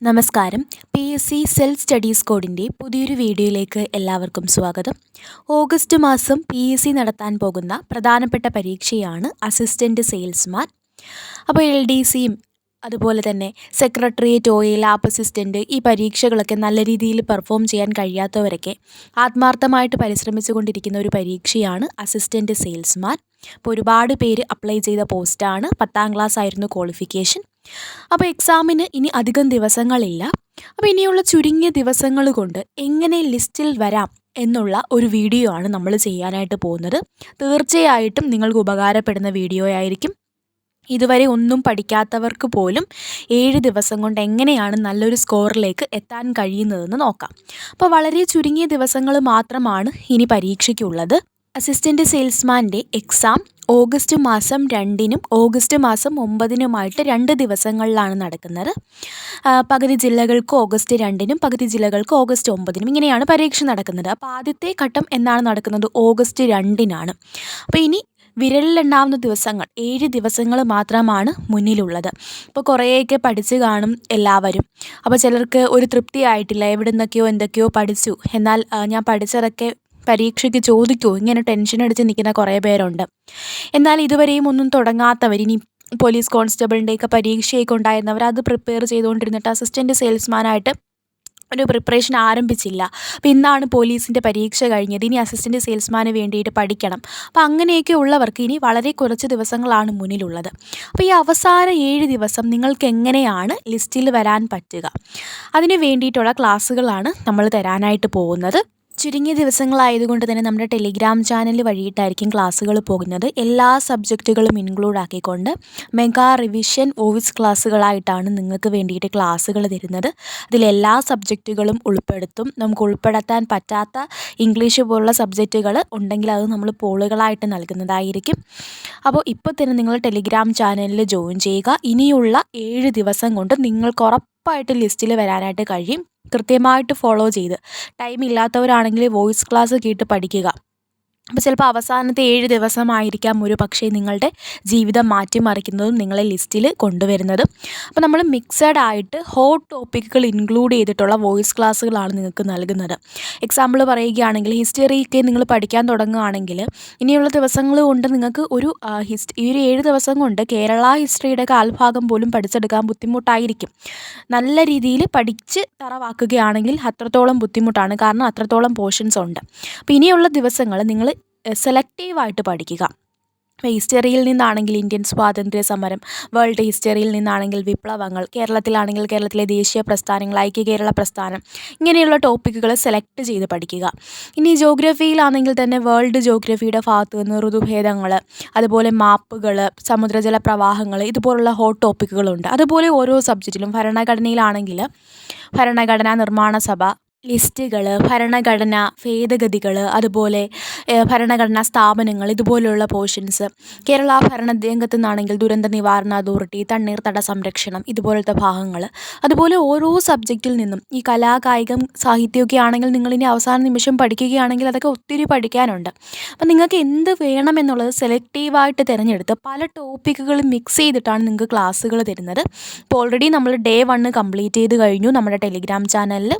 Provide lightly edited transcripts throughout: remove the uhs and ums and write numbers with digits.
നമസ്കാരം. PSC self studies കോഡിൻ്റെ പുതിയൊരു വീഡിയോയിലേക്ക് എല്ലാവർക്കും സ്വാഗതം. ഓഗസ്റ്റ് മാസം PSC നടത്താൻ പോകുന്ന പ്രധാനപ്പെട്ട പരീക്ഷയാണ് അസിസ്റ്റൻറ്റ് സെയിൽസ്മാൻ. അപ്പോൾ LDCയും അതുപോലെ തന്നെ സെക്രട്ടേറിയറ്റ് ലാബ് അസിസ്റ്റൻറ്റ് ഈ പരീക്ഷകളൊക്കെ നല്ല രീതിയിൽ പെർഫോം ചെയ്യാൻ കഴിയാത്തവരൊക്കെ ആത്മാർത്ഥമായിട്ട് പരിശ്രമിച്ചു കൊണ്ടിരിക്കുന്ന ഒരു പരീക്ഷയാണ് അസിസ്റ്റൻറ്റ് സെയിൽസ്മാൻ. അപ്പോൾ ഒരുപാട് പേര് അപ്ലൈ ചെയ്ത പോസ്റ്റാണ്. 10ാം ക്ലാസ് ആയിരുന്നു ക്വാളിഫിക്കേഷൻ. അപ്പോൾ എക്സാമിന് ഇനി അധികം ദിവസങ്ങളില്ല. അപ്പോൾ ഇനിയുള്ള ചുരുങ്ങിയ ദിവസങ്ങൾ കൊണ്ട് എങ്ങനെ ലിസ്റ്റിൽ വരാം എന്നുള്ള ഒരു വീഡിയോ ആണ് നമ്മൾ ചെയ്യാനായിട്ട് പോകുന്നത്. തീർച്ചയായിട്ടും നിങ്ങൾക്ക് ഉപകാരപ്പെടുന്ന വീഡിയോ ആയിരിക്കും. ഇതുവരെ ഒന്നും പഠിക്കാത്തവർക്ക് പോലും 7 ദിവസം കൊണ്ട് എങ്ങനെയാണ് നല്ലൊരു സ്കോറിലേക്ക് എത്താൻ കഴിയുന്നതെന്ന് നോക്കാം. അപ്പോൾ വളരെ ചുരുങ്ങിയ ദിവസങ്ങൾ മാത്രമാണ് ഇനി പരീക്ഷയ്ക്കുള്ളത്. അസിസ്റ്റൻറ്റ് സെയിൽസ്മാൻ്റെ എക്സാം ഓഗസ്റ്റ് മാസം 2-നും ഓഗസ്റ്റ് മാസം 9-നുമായിട്ട് 2 ദിവസങ്ങളിലാണ് നടക്കുന്നത്. പകുതി ജില്ലകൾക്ക് ഓഗസ്റ്റ് 2-നും പകുതി ജില്ലകൾക്ക് ഓഗസ്റ്റ് 9-നും ഇങ്ങനെയാണ് പരീക്ഷ നടക്കുന്നത്. അപ്പോൾ ആദ്യത്തെ ഘട്ടം എന്നാണ് നടക്കുന്നത്? ഓഗസ്റ്റ് 2-നാണ്. അപ്പോൾ ഇനി വിരലിലെണ്ണാവുന്ന ദിവസങ്ങൾ 7 ദിവസങ്ങൾ മാത്രമാണ് മുന്നിലുള്ളത്. അപ്പോൾ കുറേയൊക്കെ പഠിച്ച് കാണും എല്ലാവരും. അപ്പോൾ ചിലർക്ക് ഒരു തൃപ്തി ആയിട്ടില്ല. എവിടെ നിന്നൊക്കെയോ എന്തൊക്കെയോ പഠിച്ചു, എന്നാൽ ഞാൻ പഠിച്ചതൊക്കെ പരീക്ഷയ്ക്ക് ചോദിക്കുമോ, ഇങ്ങനെ ടെൻഷൻ അടിച്ച് നിൽക്കുന്ന കുറേ പേരുണ്ട്. എന്നാൽ ഇതുവരെയും ഒന്നും തുടങ്ങാത്തവർ, ഇനി പോലീസ് കോൺസ്റ്റബിളിൻ്റെയൊക്കെ പരീക്ഷയൊക്കെ ഉണ്ടായിരുന്നവർ അത് പ്രിപ്പയർ ചെയ്തുകൊണ്ടിരുന്നിട്ട് അസിസ്റ്റൻറ്റ് സെയിൽസ്മാനായിട്ട് ഒരു പ്രിപ്പറേഷൻ ആരംഭിച്ചില്ല. അപ്പോൾ ഇന്നാണ് പോലീസിൻ്റെ പരീക്ഷ കഴിഞ്ഞത്. ഇനി അസിസ്റ്റൻറ്റ് സെയിൽസ്മാന് വേണ്ടിയിട്ട് പഠിക്കണം. അപ്പോൾ അങ്ങനെയൊക്കെ ഉള്ളവർക്ക് ഇനി വളരെ കുറച്ച് ദിവസങ്ങളാണ് മുന്നിലുള്ളത്. അപ്പോൾ ഈ അവസാന 7 ദിവസം നിങ്ങൾക്ക് എങ്ങനെയാണ് ലിസ്റ്റിൽ വരാൻ പറ്റുക, അതിന് വേണ്ടിയിട്ടുള്ള ക്ലാസ്സുകളാണ് നമ്മൾ തരാനായിട്ട് പോകുന്നത്. ചുരുങ്ങിയ ദിവസങ്ങളായതുകൊണ്ട് തന്നെ നമ്മുടെ ടെലിഗ്രാം ചാനൽ വഴിയിട്ടായിരിക്കും ക്ലാസ്സുകൾ പോകുന്നത്. എല്ലാ സബ്ജക്റ്റുകളും ഇൻക്ലൂഡ് ആക്കിക്കൊണ്ട് മെഗാ റിവിഷൻ വോയിസ് ക്ലാസ്സുകളായിട്ടാണ് നിങ്ങൾക്ക് വേണ്ടിയിട്ട് ക്ലാസ്സുകൾ തരുന്നത്. അതിലെല്ലാ സബ്ജക്റ്റുകളും ഉൾപ്പെടുത്തും. നമുക്ക് ഉൾപ്പെടുത്താൻ പറ്റാത്ത ഇംഗ്ലീഷ് പോലുള്ള സബ്ജക്റ്റുകൾ ഉണ്ടെങ്കിൽ അത് നമ്മൾ പോളുകളായിട്ട് നൽകുന്നതായിരിക്കും. അപ്പോൾ ഇപ്പോൾ തന്നെ നിങ്ങൾ ടെലിഗ്രാം ചാനലിൽ ജോയിൻ ചെയ്യുക. ഇനിയുള്ള 7 ദിവസം കൊണ്ട് നിങ്ങൾക്ക് ഉറപ്പായിട്ട് ലിസ്റ്റിൽ വരാനായിട്ട് കഴിയും. കൃത്യമായിട്ട് ഫോളോ ചെയ്ത്, ടൈം ഇല്ലാത്തവരാണെങ്കിൽ വോയിസ് ക്ലാസ് കേട്ട് പഠിക്കുക. അപ്പോൾ ചിലപ്പോൾ അവസാനത്തെ 7 ദിവസമായിരിക്കാം ഒരു പക്ഷേ നിങ്ങളുടെ ജീവിതം മാറ്റിമറിക്കുന്നതും നിങ്ങളെ ലിസ്റ്റിൽ കൊണ്ടുവരുന്നതും. അപ്പോൾ നമ്മൾ മിക്സഡ് ആയിട്ട് ഹോട്ട് ടോപ്പിക്കുകൾ ഇൻക്ലൂഡ് ചെയ്തിട്ടുള്ള വോയിസ് ക്ലാസ്സുകളാണ് നിങ്ങൾക്ക് നൽകുന്നത്. എക്സാമ്പിൾ പറയുകയാണെങ്കിൽ ഹിസ്റ്ററിയൊക്കെ നിങ്ങൾ പഠിക്കാൻ തുടങ്ങുകയാണെങ്കിൽ ഇനിയുള്ള ദിവസങ്ങൾ കൊണ്ട് നിങ്ങൾക്ക് ഈ ഒരു 7 ദിവസം കൊണ്ട് കേരള ഹിസ്റ്ററിയുടെ കാൽഭാഗം പോലും പഠിച്ചെടുക്കാൻ ബുദ്ധിമുട്ടായിരിക്കും. നല്ല രീതിയിൽ പഠിച്ച് തറവാക്കുകയാണെങ്കിൽ അത്രത്തോളം ബുദ്ധിമുട്ടാണ്, കാരണം അത്രത്തോളം പോർഷൻസ് ഉണ്ട്. അപ്പോൾ ഇനിയുള്ള ദിവസങ്ങൾ നിങ്ങൾ സെലക്റ്റീവായിട്ട് പഠിക്കുക. ഹിസ്റ്ററിയിൽ നിന്നാണെങ്കിൽ ഇന്ത്യൻ സ്വാതന്ത്ര്യ സമരം, വേൾഡ് ഹിസ്റ്ററിയിൽ നിന്നാണെങ്കിൽ വിപ്ലവങ്ങൾ, കേരളത്തിലാണെങ്കിൽ കേരളത്തിലെ ദേശീയ പ്രസ്ഥാനങ്ങൾ, ഐക്യ കേരള പ്രസ്ഥാനം, ഇങ്ങനെയുള്ള ടോപ്പിക്കുകൾ സെലക്ട് ചെയ്ത് പഠിക്കുക. ഇനി ജോഗ്രഫിയിലാണെങ്കിൽ തന്നെ വേൾഡ് ജോഗ്രഫിയുടെ ഭാഗത്ത് നിന്ന് ഋതുഭേദങ്ങൾ, അതുപോലെ മാപ്പുകൾ, സമുദ്രജല പ്രവാഹങ്ങൾ, ഇതുപോലുള്ള ഹോട്ട് ടോപ്പിക്കുകളുണ്ട്. അതുപോലെ ഓരോ സബ്ജക്റ്റിലും ഭരണഘടനയിലാണെങ്കിൽ ഭരണഘടനാ നിർമ്മാണ സഭ, ലിസ്റ്റുകൾ, ഭരണഘടന ഭേദഗതികൾ, അതുപോലെ ഭരണഘടനാ സ്ഥാപനങ്ങൾ, ഇതുപോലെയുള്ള പോർഷൻസ്. കേരള ഭരണരംഗത്തു നിന്നാണെങ്കിൽ ദുരന്ത നിവാരണ അതോറിറ്റി, തണ്ണീർത്തട സംരക്ഷണം, ഇതുപോലത്തെ ഭാഗങ്ങൾ. അതുപോലെ ഓരോ സബ്ജക്റ്റിൽ നിന്നും ഈ കലാകായികം സാഹിത്യമൊക്കെ ആണെങ്കിൽ നിങ്ങളിനി അവസാന നിമിഷം പഠിക്കുകയാണെങ്കിൽ അതൊക്കെ ഒത്തിരി പഠിക്കാനുണ്ട്. അപ്പം നിങ്ങൾക്ക് എന്ത് വേണമെന്നുള്ളത് സെലക്റ്റീവായിട്ട് തിരഞ്ഞെടുത്ത് പല ടോപ്പിക്കുകളും മിക്സ് ചെയ്തിട്ടാണ് നിങ്ങൾക്ക് ക്ലാസ്സുകൾ തരുന്നത്. ഇപ്പോൾ ഓൾറെഡി നമ്മൾ ഡേ 1 കംപ്ലീറ്റ് ചെയ്ത് കഴിഞ്ഞു നമ്മുടെ ടെലിഗ്രാം ചാനലിൽ.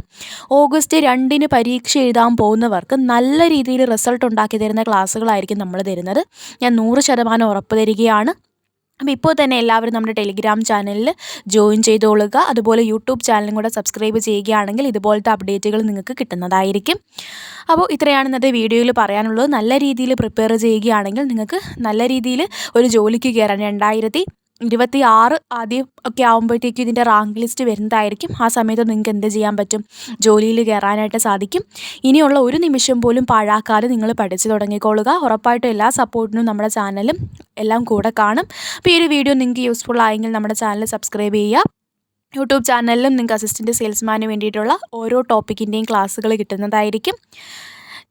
ഓഗസ്റ്റ് 2-ന് പരീക്ഷ എഴുതാൻ പോകുന്നവർക്ക് നല്ല രീതിയിൽ റിസൾട്ട് ഉണ്ടാക്കി തരുന്ന ക്ലാസ്സുകളായിരിക്കും നമ്മൾ തരുന്നത്. ഞാൻ 100% ഉറപ്പ് തരികയാണ്. അപ്പോൾ ഇപ്പോൾ തന്നെ എല്ലാവരും നമ്മുടെ ടെലിഗ്രാം ചാനലിൽ ജോയിൻ ചെയ്തുകൊള്ളുക. അതുപോലെ യൂട്യൂബ് ചാനലും കൂടെ സബ്സ്ക്രൈബ് ചെയ്യുകയാണെങ്കിൽ ഇതുപോലത്തെ അപ്ഡേറ്റുകൾ നിങ്ങൾക്ക് കിട്ടുന്നതായിരിക്കും. അപ്പോൾ ഇത്രയാണ് ഇന്നത്തെ വീഡിയോയിൽ പറയാനുള്ളത്. നല്ല രീതിയിൽ പ്രിപ്പയർ ചെയ്യുകയാണെങ്കിൽ നിങ്ങൾക്ക് നല്ല രീതിയിൽ ഒരു ജോലിക്ക് കയറാൻ 2026 ആദ്യം ഒക്കെ ആകുമ്പോഴത്തേക്കും ഇതിൻ്റെ റാങ്ക് ലിസ്റ്റ് വരുന്നതായിരിക്കും. ആ സമയത്ത് നിങ്ങൾക്ക് എന്ത് ചെയ്യാൻ പറ്റും? ജോലിയിൽ കയറാനായിട്ട് സാധിക്കും. ഇനിയുള്ള ഒരു നിമിഷം പോലും പാഴാക്കാതെ നിങ്ങൾ പഠിച്ചു തുടങ്ങിക്കൊള്ളുക. ഉറപ്പായിട്ടും എല്ലാ സപ്പോർട്ടിനും നമ്മുടെ ചാനലും എല്ലാം കൂടെ കാണും. അപ്പോൾ ഈ ഒരു വീഡിയോ നിങ്ങൾക്ക് യൂസ്ഫുൾ ആയെങ്കിൽ നമ്മുടെ ചാനൽ സബ്സ്ക്രൈബ് ചെയ്യുക. യൂട്യൂബ് ചാനലിലും നിങ്ങൾക്ക് അസിസ്റ്റൻറ്റ് സെയിൽസ്മാന് വേണ്ടിയിട്ടുള്ള ഓരോ ടോപ്പിക്കിൻ്റെയും ക്ലാസ്സുകൾ കിട്ടുന്നതായിരിക്കും.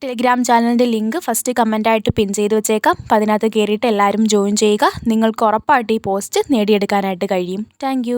ടെലിഗ്രാം ചാനലിൻ്റെ ലിങ്ക് ഫസ്റ്റ് കമൻറ്റായിട്ട് പിൻ ചെയ്ത് വെച്ചേക്കാം. അപ്പോൾ അതിനകത്ത് കയറിയിട്ട് എല്ലാവരും ജോയിൻ ചെയ്യുക. നിങ്ങൾക്ക് ഉറപ്പായിട്ട് ഈ പോസ്റ്റ് നേടിയെടുക്കാനായിട്ട് കഴിയും. താങ്ക്